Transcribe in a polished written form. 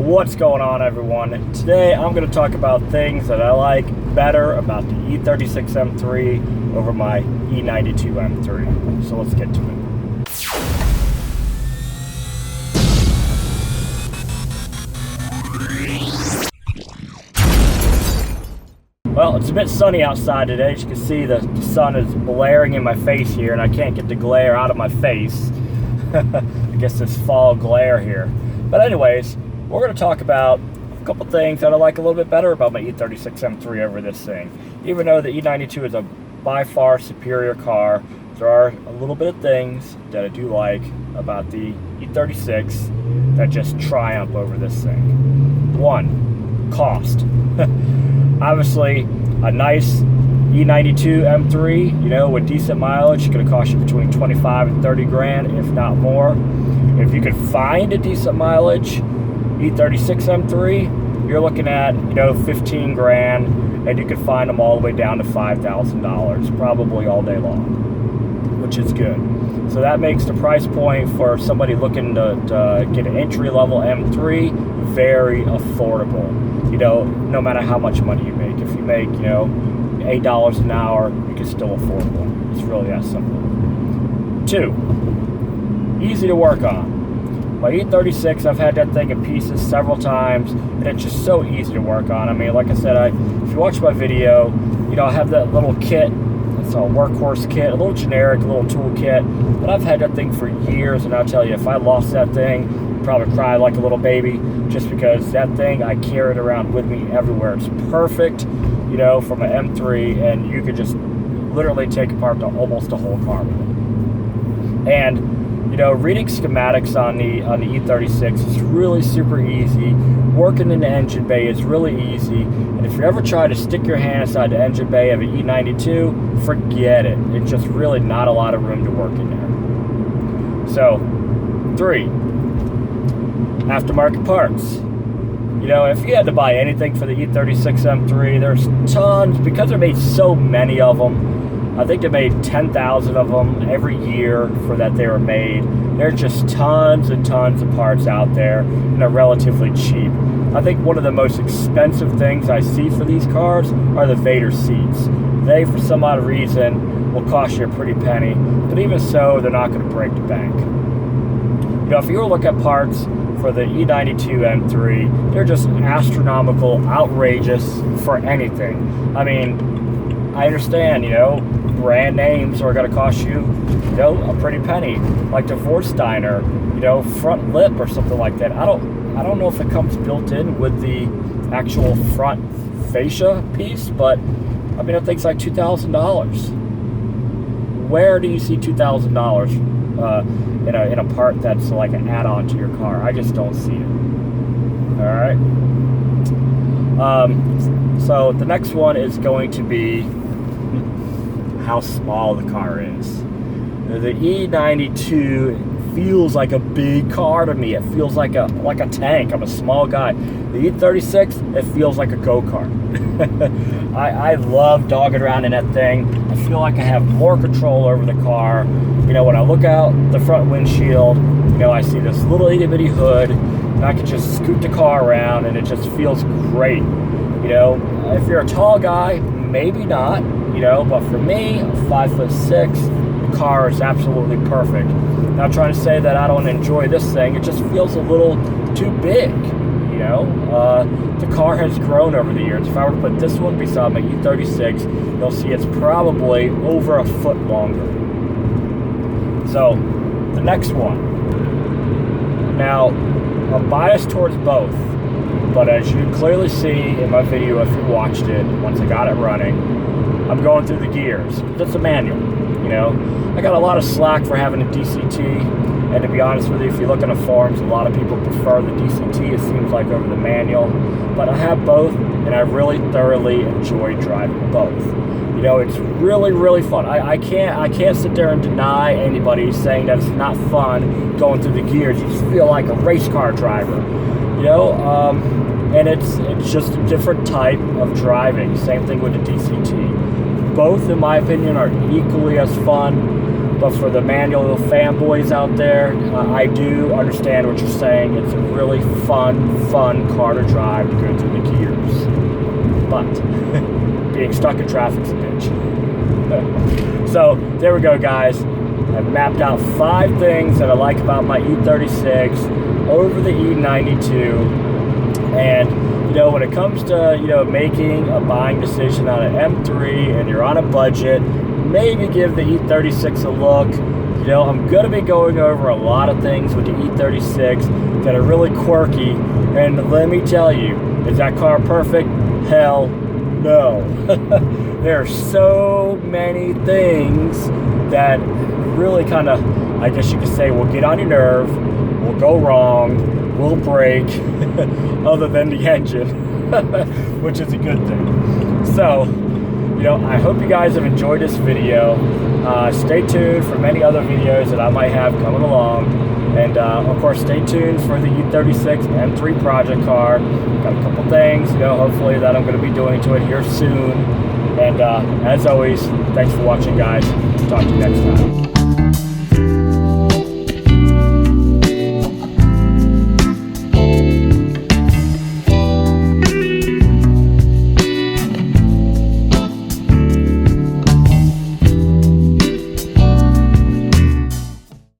What's going on, everyone? Today I'm going to talk about things that I like better about the E36 M3 over my E92 M3. So let's get to it. Well, it's a bit sunny outside today. As you can see, the sun is blaring in my face here, and I can't get the glare out of my face. I guess this fall glare here. But anyways, we're going to talk about a couple things that I like a little bit better about my E36 M3 over this thing. Even though the E92 is a by far superior car, there are a little bit of things that I do like about the E36 that just triumph over this thing. One, cost. Obviously, a nice E92 M3, you know, with decent mileage, is going to cost you between 25 and 30 grand, if not more. If you could find a decent mileage E36 M3, you're looking at, you know, 15 grand, and you can find them all the way down to $5,000, probably all day long, which is good. So that makes the price point for somebody looking to get an entry-level M3 very affordable. You know, no matter how much money you make. If you make, you know, $8 an hour, you can still afford one. It's really that simple. Two, easy to work on. My E36, I've had that thing in pieces several times, and it's just so easy to work on. I mean, like I said, if you watch my video, you know, I have that little kit. It's a workhorse kit, a little generic, a little tool kit, but I've had that thing for years, and I'll tell you, if I lost that thing, I'd probably cry like a little baby, just because that thing, I carry it around with me everywhere. It's perfect, you know, from an M3, and you could just literally take apart almost a whole car with it. And, you know, reading schematics on the E36 is really super easy. Working in the engine bay is really easy. And if you ever try to stick your hand inside the engine bay of an E92, forget it. It's just really not a lot of room to work in there. So, 3, aftermarket parts. You know, if you had to buy anything for the E36 M3, there's tons, because they made so many of them. I think they made 10,000 of them every year for that they were made. There's just tons and tons of parts out there, and they're relatively cheap. I think one of the most expensive things I see for these cars are the Vader Seats. They, for some odd reason, will cost you a pretty penny, but even so, they're not going to break the bank. You know, if you were to look at parts for the E92 M3, they're just astronomical, outrageous for anything. I mean, I understand, you know, brand names are going to cost you, you know, a pretty penny, like the Vorsteiner, you know, front lip or something like that. I don't know if it comes built in with the actual front fascia piece, but I mean, it thing's like $2,000. Where do you see $2,000 in a part that's like an add-on to your car? I just don't see it. All right. So the next one is going to be how small the car is. The E92 feels like a big car to me. It feels like a tank. I'm a small guy. The E36, it feels like a go-kart. I love dogging around in that thing. I feel like I have more control over the car. You know, when I look out the front windshield, you know, I see this little itty-bitty hood, and I can just scoot the car around, and it just feels great. You know, if you're a tall guy, maybe not, you know, but for me, I'm 5'6", the car is absolutely perfect. Not trying to say that I don't enjoy this thing, it just feels a little too big, you know. The car has grown over the years. If I were to put this one beside my E36, you'll see it's probably over a foot longer. So, the next one. Now, I'm biased towards both, but as you can clearly see in my video if you watched it, once I got it running, I'm going through the gears. That's a manual, you know. I got a lot of slack for having a DCT, and to be honest with you, if you look in the forums, a lot of people prefer the DCT, it seems like, over the manual. But I have both, and I really thoroughly enjoy driving both. You know, it's really, really fun. I can't sit there and deny anybody saying that it's not fun going through the gears. You just feel like a race car driver, you know. And it's just a different type of driving. Same thing with the DCT. Both, in my opinion, are equally as fun. But for the manual fanboys out there, I do understand what you're saying. It's a really fun car to drive to go through the gears. But being stuck in traffic's a bitch. So there we go, guys. I've mapped out 5 things that I like about my E36 over the E92. And, you know, when it comes to, you know, making a buying decision on an M3 and you're on a budget, maybe give the E36 a look. You know, I'm going to be going over a lot of things with the E36 that are really quirky. And let me tell you, is that car perfect? Hell no. There are so many things that really kind of, I guess you could say, will get on your nerve, will go wrong, will break, other than the engine, which is a good thing. So, you know, I hope you guys have enjoyed this video. Stay tuned for many other videos that I might have coming along. And of course, stay tuned for the E36 M3 project car. Got a couple things, you know, hopefully that I'm going to be doing to it here soon. And as always, thanks for watching, guys. Talk to you next time.